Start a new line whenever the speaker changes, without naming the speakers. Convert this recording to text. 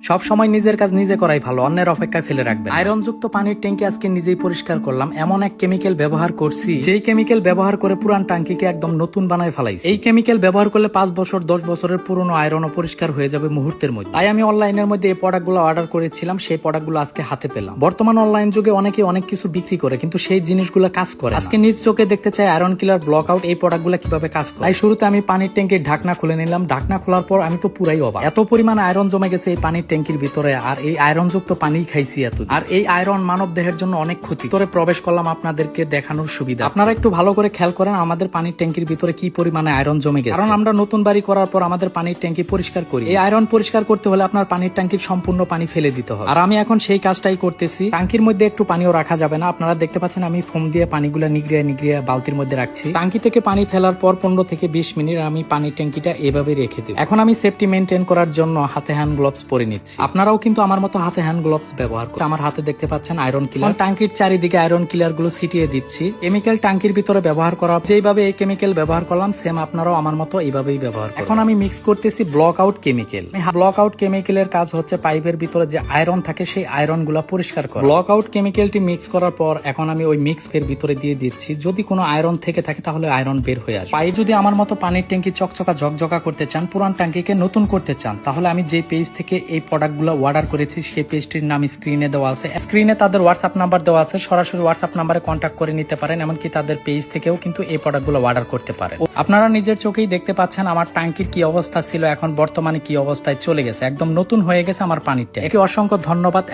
সব সময় নিজের কাজ নিজে করাই ভালো, অন্যের অপেক্ষায় ফেলে রাখবেন। আয়রন যুক্ত পানির ট্যাঙ্কি আজকে নিজেই পরিষ্কার করলাম। এমন এক কেমিক্যাল ব্যবহার করছি, যেই কেমিক্যাল ব্যবহার করে পুরান ট্যাঙ্কিকে একদম নতুন বানায় ফেলাইছি। এই কেমিক্যাল ব্যবহার করলে 5 বছর 10 বছরের পুরনো আয়রনও পরিষ্কার হয়ে যাবে মুহূর্তের মধ্যে। তাই আমি অনলাইনের মধ্যে এই প্রোডাক্টগুলো অর্ডার করেছিলাম, সেই প্রোডাক্টগুলো আজকে হাতে পেলাম। বর্তমান অনলাইন যুগে অনেকে অনেক কিছু বিক্রি করে, কিন্তু সেই জিনিসগুলো কাজ করে। আজকে নিজ চোখে দেখতে চাই আয়রন কিলার ব্লক আউট এই প্রোডাক্টগুলো কিভাবে কাজ করে। তাই শুরুতে আমি পানির ট্যাঙ্কির ঢাকনা খুলে নিলাম। ঢাকনা খোলার পর আমি তো পুরাই অবাক, এত পরিমাণ আয়রন জমে গেছে এই পানির ট্যাঙ্কির ভিতরে। আর এই আয়রন যুক্ত পানি খাইছি এত, আর এই আয়রন মানব দেহের জন্য অনেক ক্ষতি। ভিতরে প্রবেশ করলাম আপনাদেরকে দেখানোর সুবিধা। আপনারা একটু ভালো করে খেয়াল করেন আমাদের পানির ট্যাঙ্কির ভিতরে কি পরিমাণে আয়রন জমে গেছে। কারণ আমরা নতুন বাড়ি করার পর আমাদের পানির ট্যাঙ্কি পরিষ্কার করি। এই আয়রন পরিষ্কার করতে হলে আপনার পানির ট্যাঙ্কির সম্পূর্ণ পানি ফেলে দিতে হবে। আর আমি এখন সেই কাজটাই করতেছি। ট্যাঙ্কির মধ্যে একটু পানিও রাখা যাবে না। আপনারা দেখতে পাচ্ছেন আমি ফোম দিয়ে পানিগুলো নিগড়িয়ে বালতির মধ্যে রাখছি। ট্যাঙ্কি থেকে পানি ফেলার পর 15 থেকে 20 মিনিট আমি পানির ট্যাঙ্কিটা এভাবে রেখে দেব। এখন আমি সেফটি মেনটেন করার জন্য হাতে হ্যান্ড গ্লোভস পরে নিচ্ছি। আপনারাও কিন্তু আমার মতো হাতে হ্যান্ড গ্লোভস ব্যবহার করুন। আমার হাতে দেখতে পাচ্ছেন আয়রন কিলার। ট্যাঙ্কির চারিদিকে আয়রন কিলার গুলো ছিটিয়ে দিচ্ছি। কেমিক্যাল ট্যাঙ্কির ভিতরে ব্যবহার করা যেভাবে এই কেমিক্যাল ব্যবহার করলাম, সেম আপনারাও আমার মতো এইভাবেই ব্যবহার করুন। এখন আমি মিক্স করতেছি block out chemical. Block out কেমিক্যালের কাজ হচ্ছে পাইপের ভিতরে যে আয়রন থাকে সেই আয়রন গুলা পরিষ্কার করা। ব্লক আউট কেমিক্যালটি মিক্স করার পর এখন আমি ওই মিক্স এর ভিতরে দিয়ে দিচ্ছি। যদি কোনো আয়রন থেকে থাকে তাহলে আয়রন বের হয়ে আসবে। পাইপ যদি আমার মতো পানির ট্যাঙ্কি চকচকা ঝকঝকা করতে চান, পুরান ট্যাঙ্কিকে নতুন করতে চান, তাহলে আমি যে পেজ থেকে এই প্রোডাক্ট গুলো অর্ডার করেছি সেই পেজটির নাম স্ক্রিনে দেওয়া আছে। স্ক্রিনে তাদের হোয়াটসঅ্যাপ নাম্বার দেওয়া আছে, সরাসরি হোয়াটসঅ্যাপ নাম্বারে কন্ট্যাক্ট করে নিতে পারেন। এমনকি তাদের পেজ থেকেও কিন্তু এই প্রোডাক্ট গুলো অর্ডার করতে পারেন। আপনারা নিজের চোখেই দেখতে পাচ্ছেন আমার ট্যাঙ্কির কি অবস্থা ছিল, এখন বর্তমানে কি অবস্থায় চলে গেছে। একদম নতুন হয়ে গেছে আমার পানির ট্যাঙ্ক। অসংখ্য ধন্যবাদ।